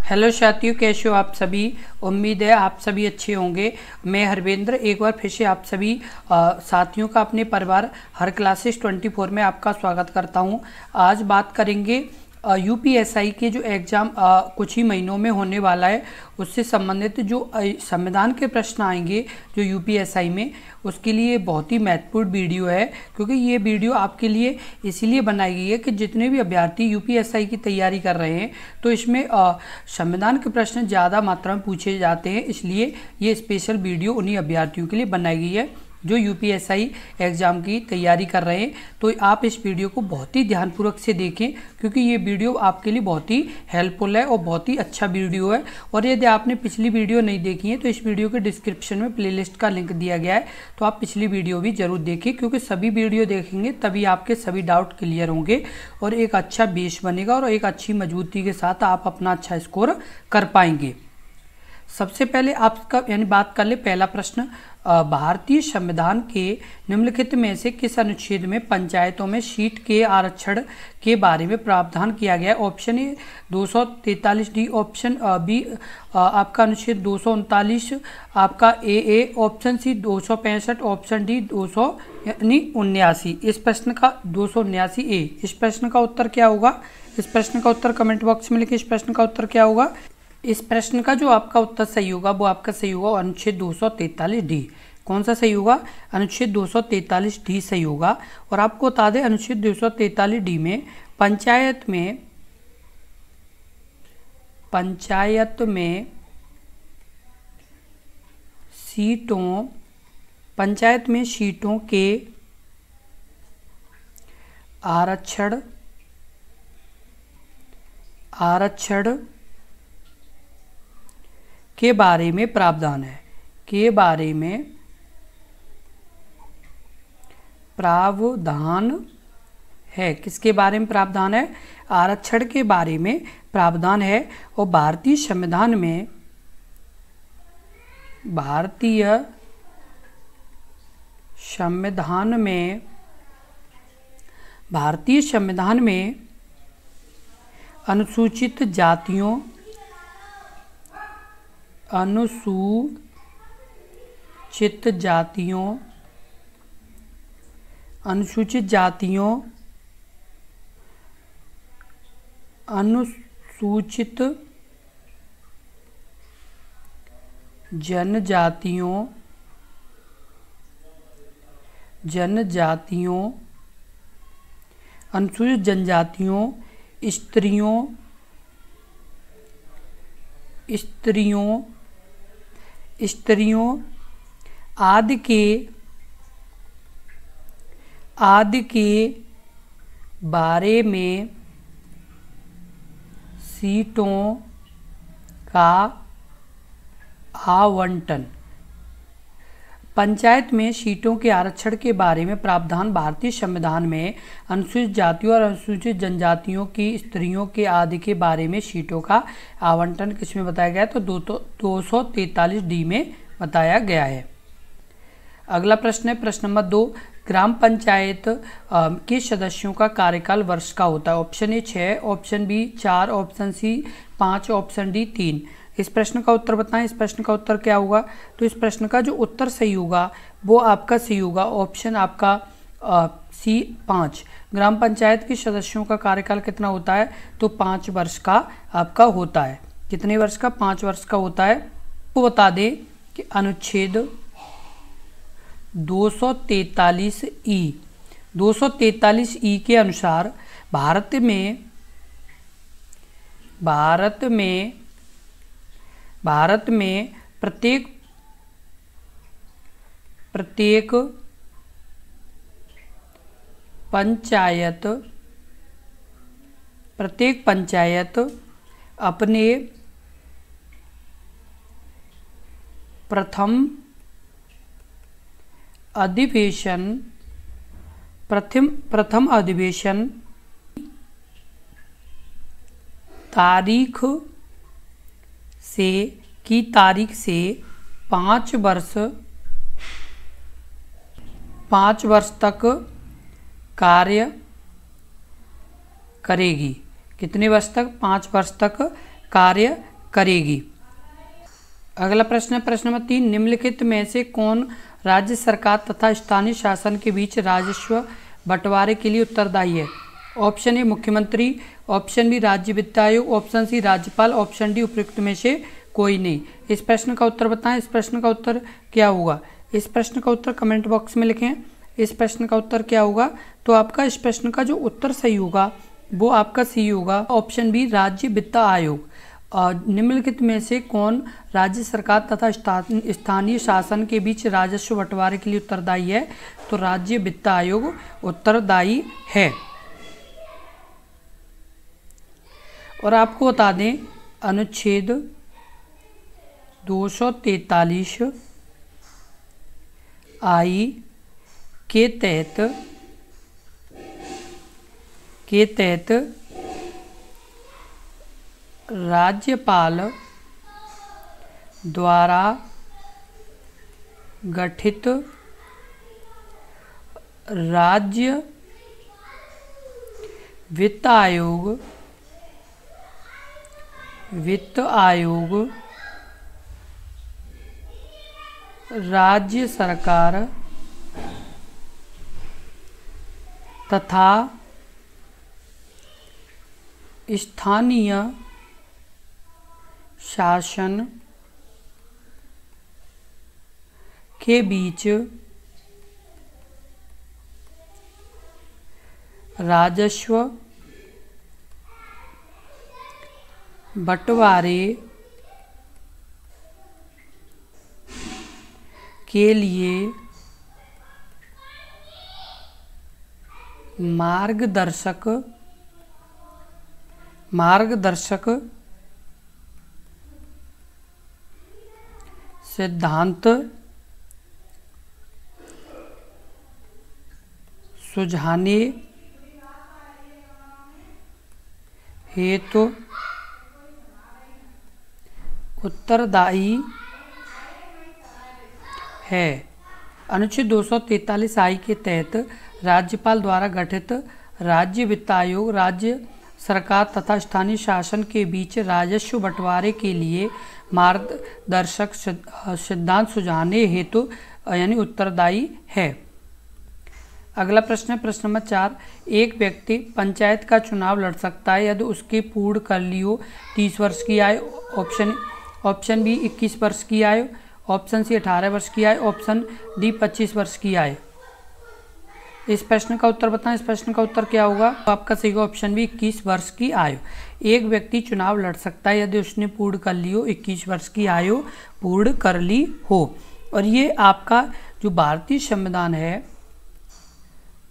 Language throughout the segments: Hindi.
हेलो साथियों, कैसे हो आप सभी। उम्मीद है आप सभी अच्छे होंगे। मैं हरवेंद्र एक बार फिर से आप सभी साथियों का अपने परिवार हर क्लासेस 24 में आपका स्वागत करता हूं। आज बात करेंगे यूपीएसआई के जो एग्ज़ाम कुछ ही महीनों में होने वाला है, उससे संबंधित जो संविधान के प्रश्न आएंगे जो यूपीएसआई में, उसके लिए बहुत ही महत्वपूर्ण वीडियो है। क्योंकि ये वीडियो आपके लिए इसीलिए बनाई गई है कि जितने भी अभ्यर्थी यूपीएसआई की तैयारी कर रहे हैं तो इसमें संविधान के प्रश्न ज़्यादा मात्रा में पूछे जाते हैं, इसलिए ये स्पेशल वीडियो उन्हीं अभ्यर्थियों के लिए बनाई गई है जो यूपीएसआई एग्ज़ाम की तैयारी कर रहे हैं। तो आप इस वीडियो को बहुत ही ध्यानपूर्वक से देखें, क्योंकि ये वीडियो आपके लिए बहुत ही हेल्पफुल है और बहुत ही अच्छा वीडियो है। और यदि आपने पिछली वीडियो नहीं देखी है तो इस वीडियो के डिस्क्रिप्शन में प्लेलिस्ट का लिंक दिया गया है, तो आप पिछली वीडियो भी जरूर देखें, क्योंकि सभी वीडियो देखेंगे तभी आपके सभी डाउट क्लियर होंगे और एक अच्छा बेस बनेगा और एक अच्छी मजबूती के साथ आप अपना अच्छा स्कोर कर पाएंगे। सबसे पहले आपका बात कर ले पहला प्रश्न, भारतीय संविधान के निम्नलिखित में से किस अनुच्छेद में पंचायतों में सीट के आरक्षण के बारे में प्रावधान किया गया है। ऑप्शन ए 243D, ऑप्शन बी आपका अनुच्छेद 239, आपका A option C 265, option D 279। इस प्रश्न का 279A, इस प्रश्न का उत्तर क्या होगा। इस प्रश्न का उत्तर कमेंट बॉक्स में लिखिए। इस प्रश्न का उत्तर क्या होगा। इस प्रश्न का जो आपका उत्तर सही होगा वो आपका सही होगा अनुच्छेद 243D। कौन सा सही होगा। अनुच्छेद 243D सही होगा। और आपको बता दें अनुच्छेद 243D में पंचायत में सीटों के आरक्षण के बारे में प्रावधान है। किसके बारे में प्रावधान है। आरक्षण के बारे में प्रावधान है। और भारतीय संविधान में अनुसूचित जातियों, अनुसूचित जनजातियों, अनुसूचित जनजातियों, स्त्रियों आदि के बारे में सीटों का आवंटन। पंचायत में सीटों के आरक्षण के बारे में प्रावधान भारतीय संविधान में अनुसूचित जातियों और अनुसूचित जनजातियों की स्त्रियों के आदि के बारे में सीटों का आवंटन किसमें बताया गया है, तो 243D में बताया गया है। अगला प्रश्न है प्रश्न नंबर 2, ग्राम पंचायत के सदस्यों का कार्यकाल वर्ष का होता है। Option A 6, option B 4, option C 5, option D 3। इस प्रश्न का उत्तर बताएं। इस प्रश्न का उत्तर क्या होगा। तो इस प्रश्न का जो उत्तर सही होगा वो आपका सही होगा ऑप्शन आपका सी 5। ग्राम पंचायत के सदस्यों का कार्यकाल कितना होता है, तो 5 वर्ष का आपका होता है। कितने वर्ष का, 5 वर्ष का होता है। तो बता दें कि अनुच्छेद 243E के अनुसार भारत में प्रत्येक पंचायत अपने प्रथम अधिवेशन तारीख से 5 वर्ष तक कार्य करेगी। कितने वर्ष तक? 5 वर्ष तक कार्य करेगी। अगला प्रश्न है प्रश्न नंबर 3, निम्नलिखित में से कौन राज्य सरकार तथा स्थानीय शासन के बीच राजस्व बंटवारे के लिए उत्तरदायी है? ऑप्शन ए मुख्यमंत्री, ऑप्शन बी राज्य वित्त आयोग, ऑप्शन सी राज्यपाल, ऑप्शन डी उपयुक्त में से कोई नहीं। इस प्रश्न का उत्तर बताएं। इस प्रश्न का उत्तर क्या होगा? इस प्रश्न का उत्तर कमेंट बॉक्स में लिखें। इस प्रश्न का उत्तर क्या होगा? तो आपका इस प्रश्न का जो उत्तर सही होगा वो आपका सी होगा, ऑप्शन बी राज्य वित्त आयोग। निम्नलिखित में से कौन राज्य सरकार तथा स्थानीय शासन के बीच राजस्व बंटवारे के लिए उत्तरदायी है? तो राज्य वित्त आयोग उत्तरदायी है। और आपको बता दें, अनुच्छेद 243 आई के तहत राज्यपाल द्वारा गठित राज्य वित्त आयोग राज्य सरकार तथा स्थानीय शासन के बीच राजस्व बंटवारे के लिए मार्गदर्शक सिद्धांत सुझाने हेतु उत्तरदायी है। अनुच्छेद 243 आई के तहत राज्यपाल द्वारा गठित राज्य वित्त आयोग राज्य सरकार तथा स्थानीय शासन के बीच राजस्व बंटवारे के लिए मार्गदर्शक सिद्धांत सुझाने हेतु यानी उत्तरदायी है। अगला प्रश्न है प्रश्न नंबर 4, एक व्यक्ति पंचायत का चुनाव लड़ सकता है यदि उसकी पूर्ण कर ली हो 30 वर्ष की आयु, ऑप्शन बी 21 वर्ष की आयु, ऑप्शन सी 18 वर्ष की आयु, ऑप्शन डी 25 वर्ष की आयु। इस प्रश्न का उत्तर बताएं। इस प्रश्न का उत्तर क्या होगा? तो आपका सही ऑप्शन बी 21 वर्ष की आयु। एक व्यक्ति चुनाव लड़ सकता है यदि उसने पूर्ण कर ली हो 21 वर्ष की आयु पूर्ण कर ली हो। और ये आपका जो भारतीय संविधान है,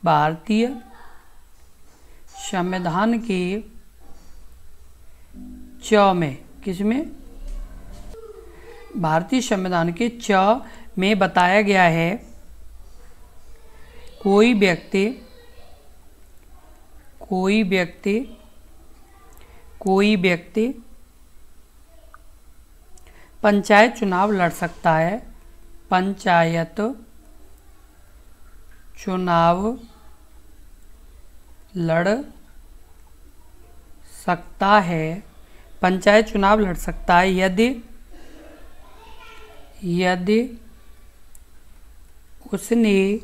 भारतीय संविधान के च में, किसमें? भारतीय संविधान के च में बताया गया है कोई व्यक्ति पंचायत चुनाव लड़ सकता है, पंचायत चुनाव लड़ सकता है, पंचायत चुनाव लड़ सकता है यदि उसने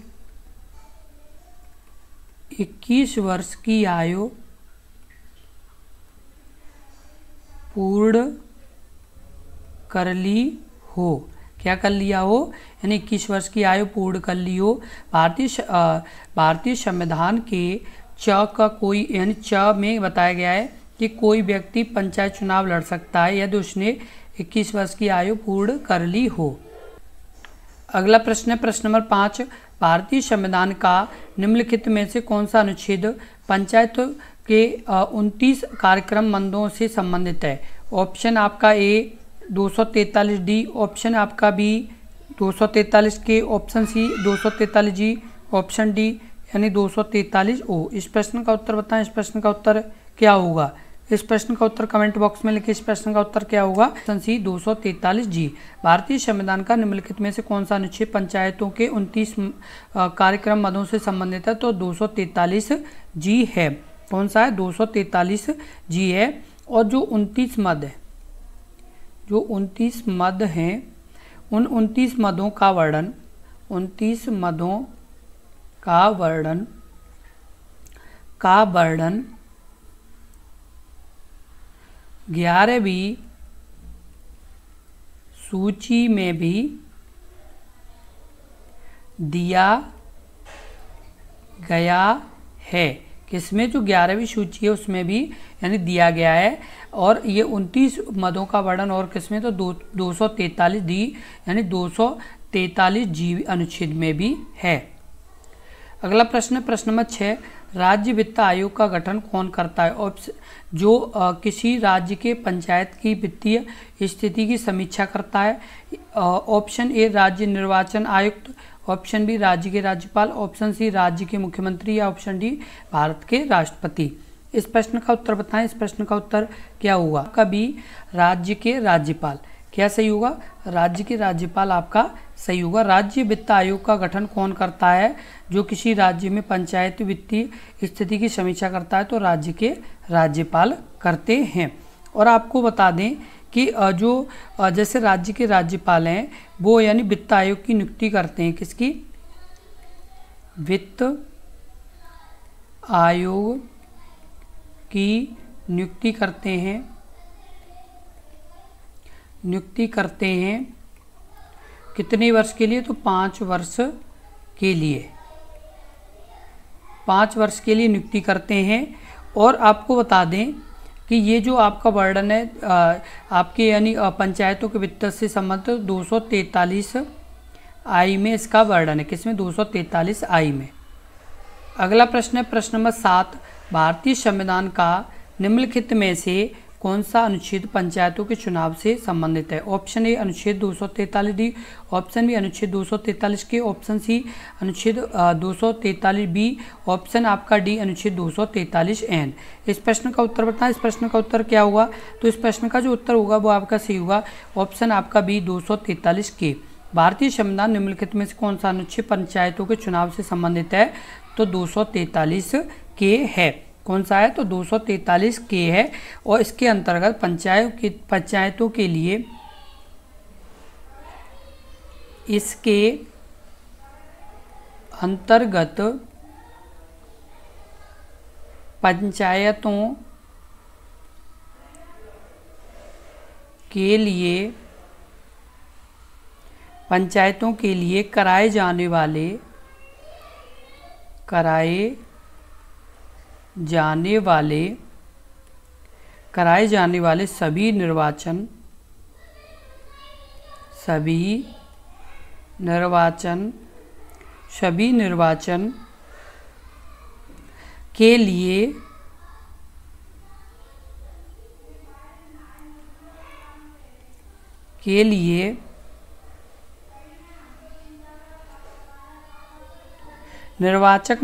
21 वर्ष की आयु पूर्ण कर ली हो। क्या कर लिया हो? यानी 21 वर्ष की आयु पूर्ण कर ली हो। भारतीय संविधान के च का कोई यानी च में बताया गया है कि कोई व्यक्ति पंचायत चुनाव लड़ सकता है यदि उसने 21 वर्ष की आयु पूर्ण कर ली हो। अगला प्रश्न है प्रश्न नंबर 5, भारतीय संविधान का निम्नलिखित में से कौन सा अनुच्छेद पंचायत के 29 कार्यक्रम मंदों से संबंधित है? ऑप्शन आपका ए 243 डी, ऑप्शन आपका बी 243 के, ऑप्शन सी 243 जी, ऑप्शन डी यानी 243 ओ। इस प्रश्न का उत्तर बताएं। इस प्रश्न का उत्तर क्या होगा? इस प्रश्न का उत्तर कमेंट बॉक्स में लिखिए। इस प्रश्न का उत्तर क्या होगा? ऑप्शन सी 243 जी। भारतीय संविधान का निम्नलिखित में से कौन सा अनुच्छेद पंचायतों के 29 कार्यक्रम मदों से संबंधित है? तो 243 जी है। कौन सा है? 243 जी है। और जो 29 मद है, जो 29 मद हैं उन 29 मदों का वर्णन 29 मदों का वर्णन 11वीं सूची में भी दिया गया है। किसमें? जो 11वीं सूची है उसमें भी यानी दिया गया है। और ये 29 मदों का वर्णन और किसमें? तो 243 डी यानी 243 जीव अनुच्छेद में भी है। अगला प्रश्न है प्रश्न नंबर 6, राज्य वित्त आयोग का गठन कौन करता है? जो किसी राज्य के पंचायत की वित्तीय स्थिति की समीक्षा करता है। ऑप्शन ए राज्य निर्वाचन आयुक्त, ऑप्शन बी राज्य के राज्यपाल, ऑप्शन सी राज्य के मुख्यमंत्री या ऑप्शन डी भारत के राष्ट्रपति। इस प्रश्न का उत्तर बताएं। इस प्रश्न का उत्तर क्या होगा? कभी राज्य के राज्यपाल। क्या सही होगा? राज्य के राज्यपाल आपका सही होगा। राज्य वित्त आयोग का गठन कौन करता है? जो किसी राज्य में पंचायत वित्तीय स्थिति की समीक्षा करता है तो राज्य के राज्यपाल करते हैं। और आपको बता दें कि जो जैसे राज्य के राज्यपाल हैं वो यानी वित्त आयोग की नियुक्ति करते हैं। किसकी? वित्त आयोग की नियुक्ति करते हैं कितने वर्ष के लिए? तो 5 वर्ष के लिए 5 वर्ष के लिए नियुक्ति करते हैं। और आपको बता दें कि ये जो आपका वर्णन है आपके यानी पंचायतों के वित्त से संबंधित 243 आई में इसका वर्णन है। किसमें? 243 आई में। अगला प्रश्न है प्रश्न नंबर 7, भारतीय संविधान का निम्नलिखित में से कौन सा अनुच्छेद पंचायतों के चुनाव से संबंधित है? ऑप्शन ए अनुच्छेद 243 डी, ऑप्शन बी अनुच्छेद 243 के, ऑप्शन सी अनुच्छेद 243 बी, ऑप्शन आपका डी अनुच्छेद 243 एन। इस प्रश्न का उत्तर बताएं। इस प्रश्न का उत्तर क्या होगा? तो इस प्रश्न का जो उत्तर होगा वो आपका सही होगा, ऑप्शन आपका बी 243 के। भारतीय संविधान निम्नलिखित में से कौन सा अनुच्छेद पंचायतों के चुनाव से संबंधित है? तो 243 के है। कौन सा है? तो 243 के है। और इसके अंतर्गत पंचायतों के लिए इसके अंतर्गत पंचायतों के लिए कराए जाने वाले सभी निर्वाचन के लिए निर्वाचक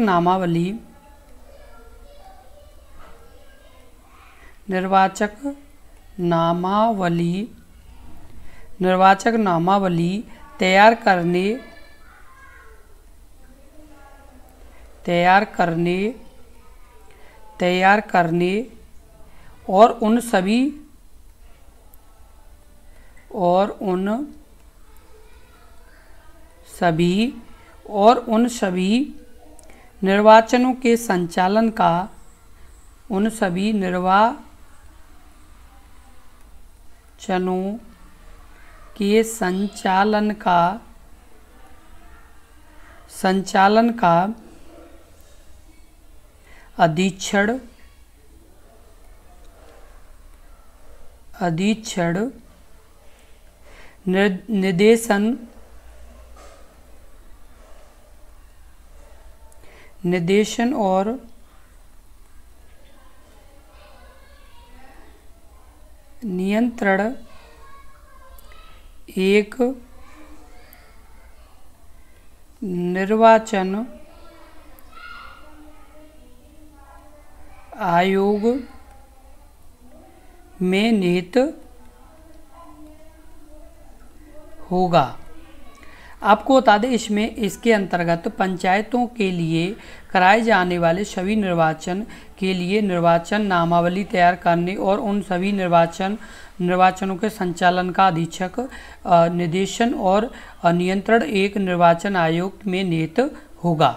नामावली तैयार करने और उन सभी निर्वाचनों के संचालन का अधीक्षण निर्देशन और नियंत्रण एक निर्वाचन आयोग में निहित होगा। आपको बता दें इसमें इसके अंतर्गत पंचायतों के लिए कराए जाने वाले सभी निर्वाचन के लिए निर्वाचन नामावली तैयार करने और उन सभी निर्वाचनों के संचालन का अधीक्षक निर्देशन और नियंत्रण एक निर्वाचन आयोग में निहित होगा।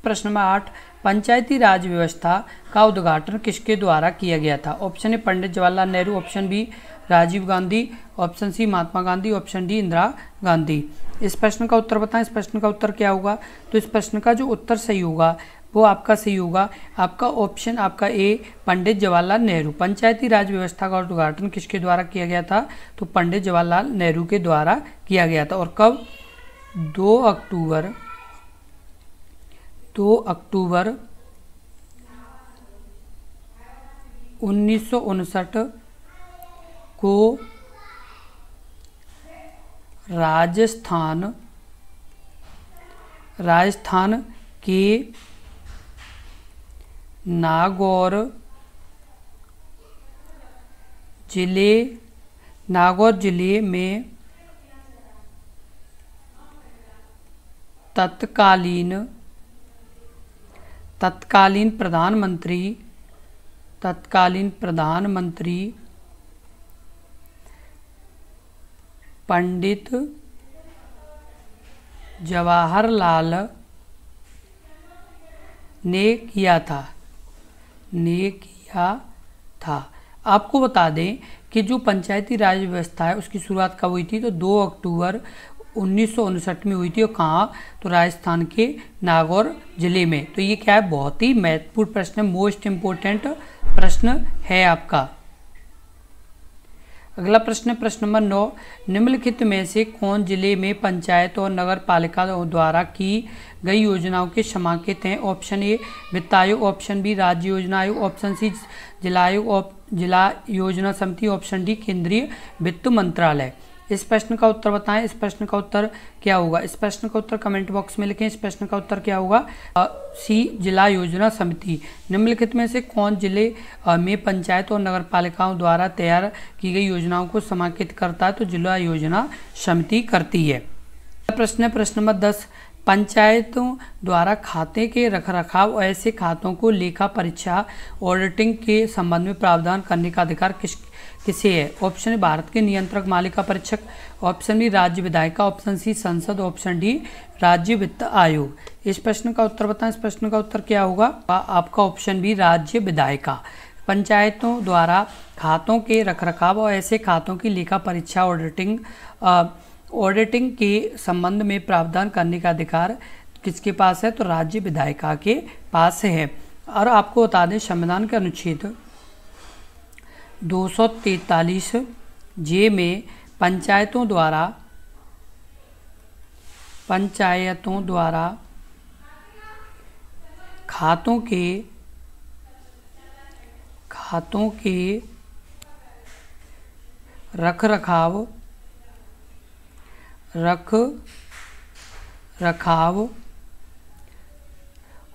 प्रश्न नंबर 8, पंचायती राज व्यवस्था का उद्घाटन किसके द्वारा किया गया था? Option A Pandit Jawaharlal Nehru, option B Rajiv Gandhi, option C Mahatma Gandhi, option D Indira Gandhi. इस प्रश्न का उत्तर बताएं। इस प्रश्न का उत्तर क्या होगा? तो इस प्रश्न का जो उत्तर सही होगा वो आपका सही होगा आपका ऑप्शन आपका ए पंडित जवाहरलाल नेहरू। पंचायती राज व्यवस्था का उद्घाटन किसके द्वारा किया गया था? तो पंडित जवाहरलाल नेहरू के द्वारा किया गया था। और कब? 2 अक्टूबर 1959 को राजस्थान के नागौर जिले में तत्कालीन प्रधानमंत्री पंडित जवाहरलाल ने किया था। आपको बता दें कि जो पंचायती राज व्यवस्था है उसकी शुरुआत कब हुई थी? तो 2 अक्टूबर 1959 में हुई थी। और कहाँ? तो राजस्थान के नागौर जिले में। तो ये क्या है? बहुत ही महत्वपूर्ण प्रश्न है, मोस्ट इम्पोर्टेंट प्रश्न है आपका। अगला प्रश्न है प्रश्न नंबर 9, निम्नलिखित में से कौन जिले में पंचायत और नगर पालिका द्वारा की गई योजनाओं के समाहित हैं? ऑप्शन ए वित्त आयोग, ऑप्शन बी राज्य योजना आयोग, ऑप्शन सी जिला आयोग, जिला योजना समिति, ऑप्शन डी केंद्रीय वित्त मंत्रालय। इस प्रश्न का उत्तर बताएं। इस प्रश्न का उत्तर क्या होगा? इस प्रश्न का उत्तर कमेंट बॉक्स में लिखें। इस प्रश्न का उत्तर क्या होगा? सी जिला योजना समिति। निम्नलिखित में से कौन जिले में पंचायत और नगर पालिकाओं द्वारा तैयार की गई योजनाओं को समाहित करता है? तो जिला योजना समिति करती है। प्रश्न है प्रश्न नंबर 10, पंचायतों द्वारा खाते के रखरखाव और ऐसे खातों को लेखा परीक्षा ऑडिटिंग के संबंध में प्रावधान करने का अधिकार किसे है? ऑप्शन ए भारत के नियंत्रक मालिका परीक्षक, ऑप्शन बी राज्य विधायिका, ऑप्शन सी संसद, ऑप्शन डी राज्य वित्त आयोग। इस प्रश्न का उत्तर बताएं। इस प्रश्न का उत्तर क्या होगा? आपका ऑप्शन बी राज्य विधायिका। पंचायतों द्वारा खातों के रखरखाव और ऐसे खातों की लेखा परीक्षा ऑडिटिंग के संबंध में प्रावधान करने का अधिकार किसके पास है? तो राज्य विधायिका के पास है। और आपको बता दें संविधान के अनुच्छेद 243 जे में पंचायतों द्वारा खातों के रखरखाव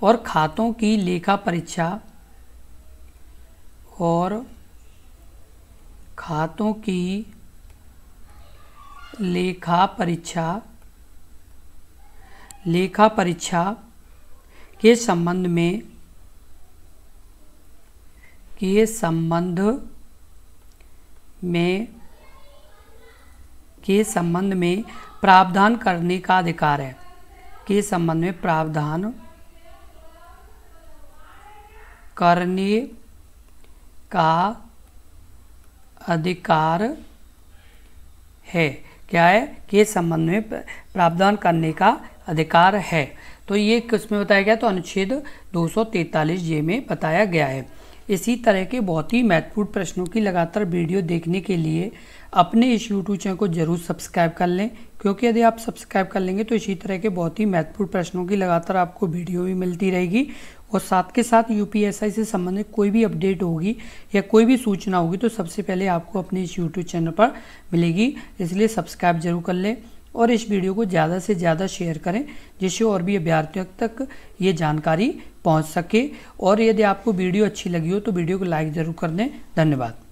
और खातों की लेखा परीक्षा के संबंध में प्रावधान करने का अधिकार है। के संबंध में प्रावधान करने का अधिकार है। क्या है? के संबंध में प्रावधान करने का अधिकार है। तो ये किसमें बताया गया? तो अनुच्छेद 243 जे में बताया गया है। इसी तरह के बहुत ही महत्वपूर्ण प्रश्नों की लगातार वीडियो देखने के लिए अपने इस YouTube चैनल को जरूर सब्सक्राइब कर लें, क्योंकि यदि आप सब्सक्राइब कर लेंगे तो इसी तरह के बहुत ही महत्वपूर्ण प्रश्नों की लगातार आपको वीडियो भी मिलती रहेगी। और साथ के साथ UPSI से संबंधित कोई भी अपडेट होगी या कोई भी सूचना होगी तो सबसे पहले आपको अपने इस YouTube चैनल पर मिलेगी। इसलिए सब्सक्राइब जरूर कर लें और इस वीडियो को ज़्यादा से ज़्यादा शेयर करें, जिससे और भी अभ्यर्थियों तक ये जानकारी पहुंच सके। और यदि आपको वीडियो अच्छी लगी हो तो वीडियो को लाइक ज़रूर कर दें। धन्यवाद।